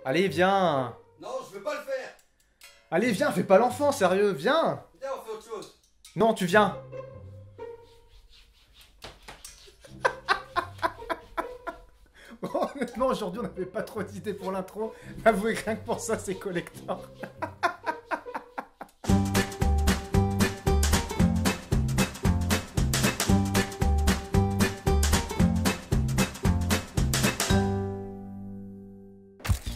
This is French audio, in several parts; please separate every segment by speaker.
Speaker 1: Allez, viens.
Speaker 2: Non, je veux pas le faire.
Speaker 1: Allez, viens, fais pas l'enfant, sérieux, viens.
Speaker 2: Viens, on fait autre chose.
Speaker 1: Non, tu viens. Bon, honnêtement, aujourd'hui, on n'avait pas trop d'idées pour l'intro. Avouez que rien que pour ça, c'est collector.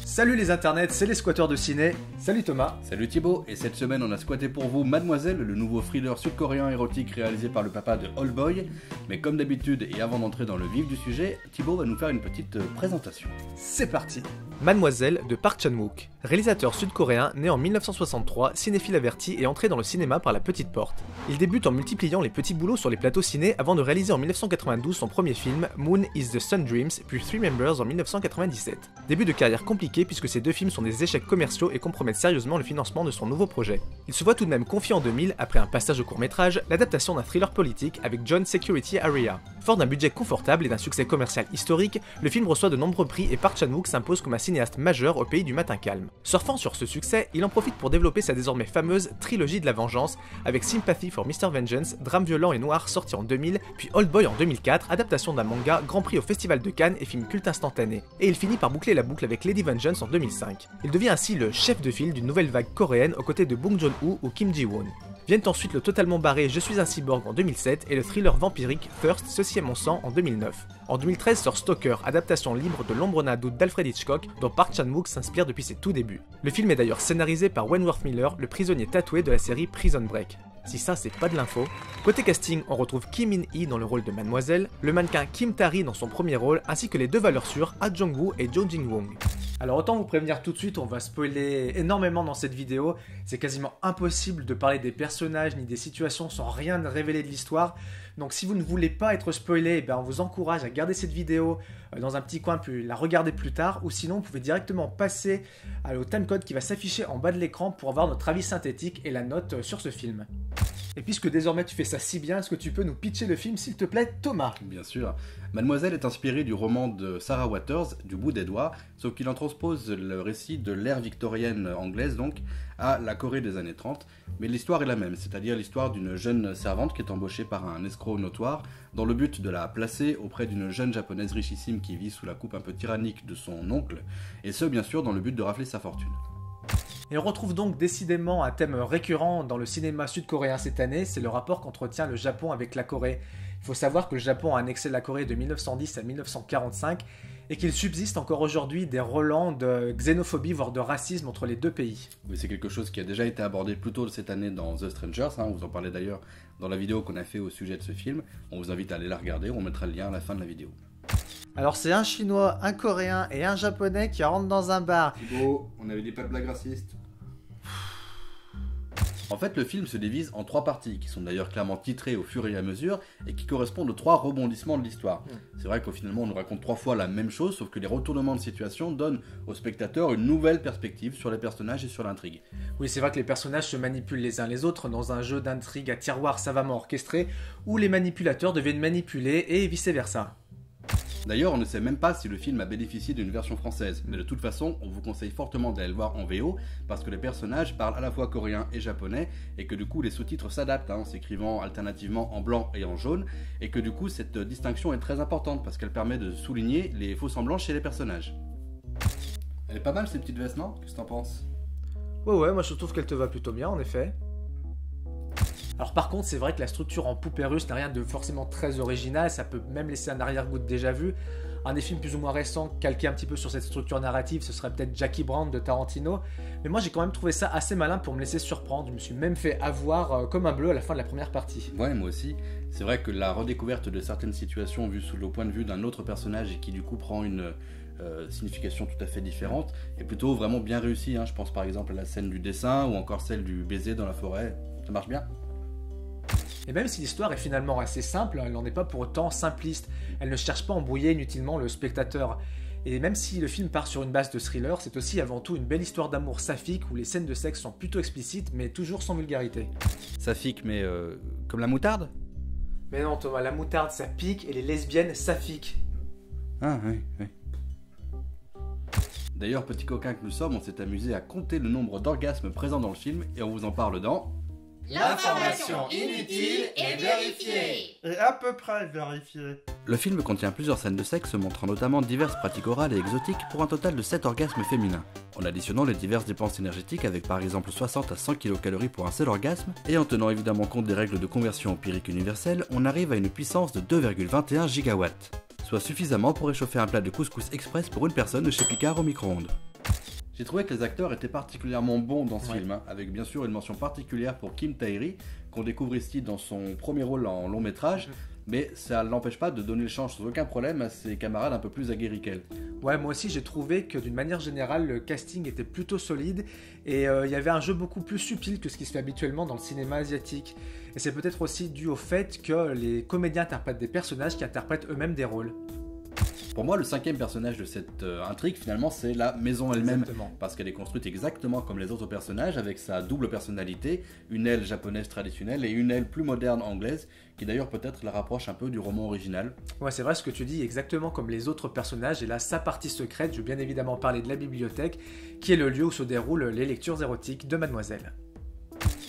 Speaker 1: Salut les internets, c'est les squatteurs de ciné. Salut Thomas.
Speaker 3: Salut Thibaut, et cette semaine on a squatté pour vous Mademoiselle, le nouveau thriller sud-coréen érotique réalisé par le papa de Oldboy. Mais comme d'habitude, et avant d'entrer dans le vif du sujet, Thibaut va nous faire une petite présentation.
Speaker 1: C'est parti. Mademoiselle de Park Chan-wook, réalisateur sud-coréen né en 1963, cinéphile averti et entré dans le cinéma par la petite porte. Il débute en multipliant les petits boulots sur les plateaux ciné avant de réaliser en 1992 son premier film, Moon is the Sun Dreams, puis Three Members en 1997. Début de carrière compliqué puisque ces deux films sont des échecs commerciaux et compromettent sérieusement le financement de son nouveau projet. Il se voit tout de même confier en 2000, après un passage au court-métrage, l'adaptation d'un thriller politique avec John Security Area. Fort d'un budget confortable et d'un succès commercial historique, le film reçoit de nombreux prix et Park Chan-wook s'impose comme un cinéaste majeur au pays du matin calme. Surfant sur ce succès, il en profite pour développer sa désormais fameuse trilogie de la vengeance avec Sympathy for Mr. Vengeance, drame violent et noir sorti en 2000, puis Oldboy en 2004, adaptation d'un manga, grand prix au Festival de Cannes et film culte instantané. Et il finit par boucler la boucle avec Lady Vengeance en 2005. Il devient ainsi le chef de file d'une nouvelle vague coréenne aux côtés de Bong Joon-ho ou Kim Ji-woon. Viennent ensuite le totalement barré Je suis un cyborg en 2007 et le thriller vampirique Thirst, Ceci est mon sang en 2009. En 2013 sort Stalker, adaptation libre de L'ombre d'un doute d'Alfred Hitchcock, dont Park Chan-wook s'inspire depuis ses tout débuts. Le film est d'ailleurs scénarisé par Wentworth Miller, le prisonnier tatoué de la série Prison Break. Si ça c'est pas de l'info. Côté casting, on retrouve Kim Min-hee dans le rôle de Mademoiselle, le mannequin Kim Tae-ri dans son premier rôle, ainsi que les deux valeurs sûres, Ah Jong-woo et Jo Jin-wong. Alors autant vous prévenir tout de suite, on va spoiler énormément dans cette vidéo, c'est quasiment impossible de parler des personnages ni des situations sans rien révéler de l'histoire, donc si vous ne voulez pas être spoilé, on vous encourage à garder cette vidéo dans un petit coin puis la regarder plus tard, ou sinon vous pouvez directement passer au timecode qui va s'afficher en bas de l'écran pour avoir notre avis synthétique et la note sur ce film. Et puisque désormais tu fais ça si bien, est-ce que tu peux nous pitcher le film s'il te plaît, Thomas?
Speaker 3: Bien sûr. Mademoiselle est inspirée du roman de Sarah Waters, Du bout des doigts, sauf qu'il en transpose le récit de l'ère victorienne anglaise donc à la Corée des années 30, mais l'histoire est la même, c'est-à-dire l'histoire d'une jeune servante qui est embauchée par un escroc notoire dans le but de la placer auprès d'une jeune japonaise richissime qui vit sous la coupe un peu tyrannique de son oncle, et ce bien sûr dans le but de rafler sa fortune.
Speaker 1: Et on retrouve donc décidément un thème récurrent dans le cinéma sud-coréen cette année, c'est le rapport qu'entretient le Japon avec la Corée. Il faut savoir que le Japon a annexé la Corée de 1910 à 1945 et qu'il subsiste encore aujourd'hui des relents de xénophobie voire de racisme entre les deux pays.
Speaker 3: Oui, c'est quelque chose qui a déjà été abordé plus tôt cette année dans The Strangers, on vous en parlait d'ailleurs dans la vidéo qu'on a fait au sujet de ce film. On vous invite à aller la regarder, on mettra le lien à la fin de la vidéo.
Speaker 1: Alors c'est un chinois, un coréen et un japonais qui rentrent dans un bar.
Speaker 3: Thibaut, on avait dit pas de blagues racistes. En fait, le film se divise en trois parties, qui sont d'ailleurs clairement titrées au fur et à mesure, et qui correspondent aux trois rebondissements de l'histoire. C'est vrai qu'au finalement, on nous raconte trois fois la même chose, sauf que les retournements de situation donnent au spectateur une nouvelle perspective sur les personnages et sur l'intrigue.
Speaker 1: Oui, c'est vrai que les personnages se manipulent les uns les autres dans un jeu d'intrigue à tiroir savamment orchestré, où les manipulateurs deviennent manipulés et vice-versa.
Speaker 3: D'ailleurs, on ne sait même pas si le film a bénéficié d'une version française, mais de toute façon, on vous conseille fortement d'aller le voir en VO, parce que les personnages parlent à la fois coréen et japonais, et que du coup les sous-titres s'adaptent, en s'écrivant alternativement en blanc et en jaune, et que du coup cette distinction est très importante, parce qu'elle permet de souligner les faux semblants chez les personnages. Elle est pas mal cette petite veste, non? Qu'est-ce que t'en penses?
Speaker 1: Ouais, moi je trouve qu'elle te va plutôt bien en effet. Alors par contre, c'est vrai que la structure en poupée russe n'a rien de forcément très original, ça peut même laisser un arrière-goût de déjà vu. Un des films plus ou moins récents calqué un petit peu sur cette structure narrative, ce serait peut-être Jackie Brown de Tarantino. Mais moi j'ai quand même trouvé ça assez malin pour me laisser surprendre, je me suis même fait avoir comme un bleu à la fin de la première partie.
Speaker 3: Ouais, moi aussi. C'est vrai que la redécouverte de certaines situations vues sous le point de vue d'un autre personnage et qui du coup prend une signification tout à fait différente est plutôt vraiment bien réussie. Je pense par exemple à la scène du dessin ou encore celle du baiser dans la forêt, ça marche bien.
Speaker 1: Et même si l'histoire est finalement assez simple, elle n'en est pas pour autant simpliste. Elle ne cherche pas à embrouiller inutilement le spectateur. Et même si le film part sur une base de thriller, c'est aussi avant tout une belle histoire d'amour saphique où les scènes de sexe sont plutôt explicites mais toujours sans vulgarité.
Speaker 3: Saphique mais comme la moutarde?
Speaker 1: Mais non Thomas, la moutarde ça pique et les lesbiennes saphiques.
Speaker 3: Ah oui. D'ailleurs, petit coquin que nous sommes, on s'est amusé à compter le nombre d'orgasmes présents dans le film et on vous en parle dans...
Speaker 2: L'information inutile est vérifiée.
Speaker 4: Et à peu près vérifié.
Speaker 3: Le film contient plusieurs scènes de sexe montrant notamment diverses pratiques orales et exotiques pour un total de 7 orgasmes féminins. En additionnant les diverses dépenses énergétiques avec par exemple 60 à 100 kcal pour un seul orgasme, et en tenant évidemment compte des règles de conversion empirique universelle, on arrive à une puissance de 2,21 gigawatts, soit suffisamment pour réchauffer un plat de couscous express pour une personne de chez Picard au micro-ondes. J'ai trouvé que les acteurs étaient particulièrement bons dans ce film, avec bien sûr une mention particulière pour Kim Tae-ri, qu'on découvre ici dans son premier rôle en long métrage, mais ça ne l'empêche pas de donner le change sans aucun problème à ses camarades un peu plus aguerris qu'elle.
Speaker 1: Ouais, moi aussi j'ai trouvé que d'une manière générale le casting était plutôt solide et il y avait un jeu beaucoup plus subtil que ce qui se fait habituellement dans le cinéma asiatique. Et c'est peut-être aussi dû au fait que les comédiens interprètent des personnages qui interprètent eux-mêmes des rôles.
Speaker 3: Pour moi, le cinquième personnage de cette intrigue, finalement, c'est la maison elle-même.
Speaker 1: Exactement.
Speaker 3: Parce qu'elle est construite exactement comme les autres personnages, avec sa double personnalité, une aile japonaise traditionnelle et une aile plus moderne anglaise, qui d'ailleurs peut-être la rapproche un peu du roman original.
Speaker 1: Ouais, c'est vrai ce que tu dis, exactement comme les autres personnages. Et là, sa partie secrète, je vais bien évidemment parler de la bibliothèque, qui est le lieu où se déroulent les lectures érotiques de Mademoiselle.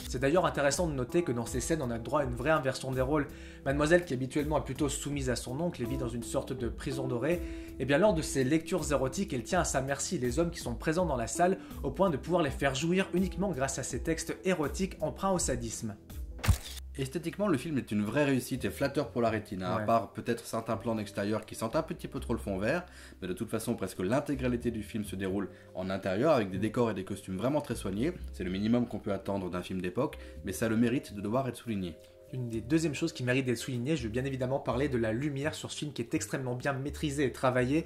Speaker 1: C'est d'ailleurs intéressant de noter que dans ces scènes, on a droit à une vraie inversion des rôles. Mademoiselle, qui habituellement est plutôt soumise à son oncle et vit dans une sorte de prison dorée, et bien lors de ses lectures érotiques, elle tient à sa merci les hommes qui sont présents dans la salle au point de pouvoir les faire jouir uniquement grâce à ces textes érotiques empreints au sadisme.
Speaker 3: Esthétiquement, le film est une vraie réussite et flatteur pour la rétine, à
Speaker 1: Ouais.
Speaker 3: part peut-être certains plans d'extérieur qui sentent un petit peu trop le fond vert, mais de toute façon, presque l'intégralité du film se déroule en intérieur avec des décors et des costumes vraiment très soignés. C'est le minimum qu'on peut attendre d'un film d'époque, mais ça a le mérite de devoir être souligné.
Speaker 1: Une des deuxièmes choses qui mérite d'être soulignée, je veux bien évidemment parler de la lumière sur ce film qui est extrêmement bien maîtrisé et travaillé.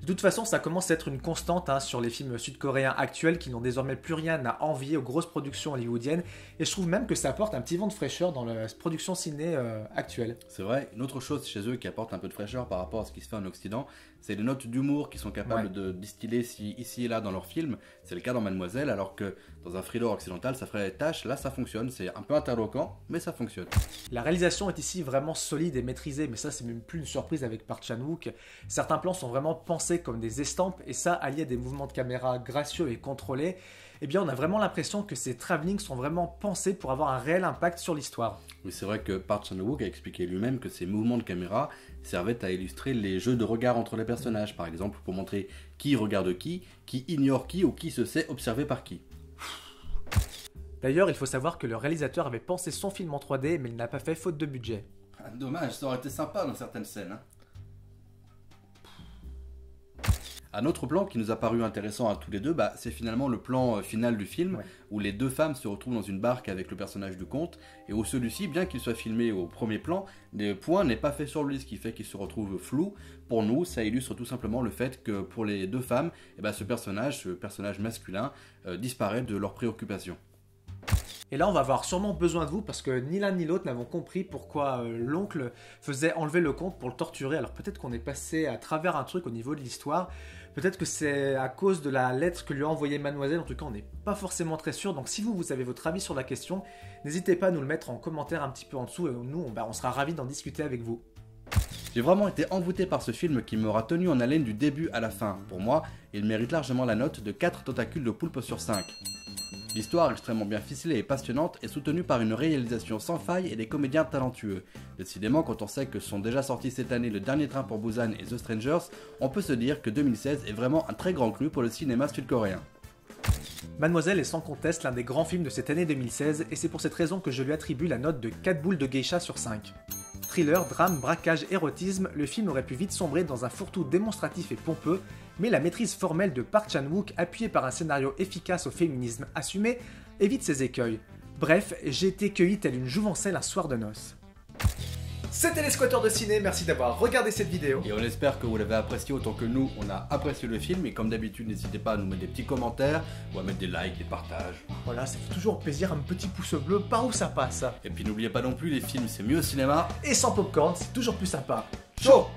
Speaker 1: De toute façon, ça commence à être une constante sur les films sud-coréens actuels qui n'ont désormais plus rien à envier aux grosses productions hollywoodiennes. Et je trouve même que ça apporte un petit vent de fraîcheur dans la production ciné actuelle.
Speaker 3: C'est vrai, une autre chose chez eux qui apporte un peu de fraîcheur par rapport à ce qui se fait en Occident, c'est les notes d'humour qu'ils sont capables de distiller ici et là dans leurs films. C'est le cas dans Mademoiselle, alors que dans un thriller occidental, ça ferait tâche. Là, ça fonctionne. C'est un peu interloquant, mais ça fonctionne.
Speaker 1: La réalisation est ici vraiment solide et maîtrisée, mais ça c'est même plus une surprise avec Park Chan-wook. Certains plans sont vraiment pensés comme des estampes, et ça, allié à des mouvements de caméra gracieux et contrôlés, eh bien on a vraiment l'impression que ces travelling sont vraiment pensés pour avoir un réel impact sur l'histoire.
Speaker 3: Oui, c'est vrai que Park Chan-wook a expliqué lui-même que ces mouvements de caméra servaient à illustrer les jeux de regard entre les personnages, par exemple pour montrer qui regarde qui ignore qui ou qui se sait observé par qui.
Speaker 1: D'ailleurs, il faut savoir que le réalisateur avait pensé son film en 3D, mais il n'a pas fait faute de budget.
Speaker 3: Dommage, ça aurait été sympa dans certaines scènes. Un autre plan qui nous a paru intéressant à tous les deux, c'est finalement le plan final du film, où les deux femmes se retrouvent dans une barque avec le personnage du comte, et où celui-ci, bien qu'il soit filmé au premier plan, le point n'est pas fait sur lui, ce qui fait qu'il se retrouve flou. Pour nous, ça illustre tout simplement le fait que pour les deux femmes, ce personnage masculin, disparaît de leurs préoccupations.
Speaker 1: Et là, on va avoir sûrement besoin de vous parce que ni l'un ni l'autre n'avons compris pourquoi l'oncle faisait enlever le comte pour le torturer. Alors peut-être qu'on est passé à travers un truc au niveau de l'histoire. Peut-être que c'est à cause de la lettre que lui a envoyée Mademoiselle. En tout cas, on n'est pas forcément très sûr. Donc si vous avez votre avis sur la question, n'hésitez pas à nous le mettre en commentaire un petit peu en dessous. Et nous, on sera ravis d'en discuter avec vous.
Speaker 3: J'ai vraiment été envoûté par ce film qui m'aura tenu en haleine du début à la fin. Pour moi, il mérite largement la note de 4 tentacules de poulpe sur 5. L'histoire extrêmement bien ficelée et passionnante est soutenue par une réalisation sans faille et des comédiens talentueux. Décidément, quand on sait que sont déjà sortis cette année Le Dernier Train pour Busan et The Strangers, on peut se dire que 2016 est vraiment un très grand cru pour le cinéma sud-coréen.
Speaker 1: Mademoiselle est sans conteste l'un des grands films de cette année 2016 et c'est pour cette raison que je lui attribue la note de 4 boules de geisha sur 5. Thriller, drame, braquage, érotisme, le film aurait pu vite sombrer dans un fourre-tout démonstratif et pompeux, mais la maîtrise formelle de Park Chan-wook, appuyée par un scénario efficace au féminisme assumé, évite ces écueils. Bref, j'ai été cueilli telle une jouvencelle un soir de noces. C'était les Squatteurs de Ciné, merci d'avoir regardé cette vidéo.
Speaker 3: Et on espère que vous l'avez apprécié autant que nous, on a apprécié le film. Et comme d'habitude, n'hésitez pas à nous mettre des petits commentaires ou à mettre des likes, des partages.
Speaker 1: Voilà, ça fait toujours plaisir, un petit pouce bleu, par où ça passe.
Speaker 3: Et puis n'oubliez pas non plus, les films c'est mieux au cinéma.
Speaker 1: Et sans popcorn, c'est toujours plus sympa.
Speaker 3: Chaud!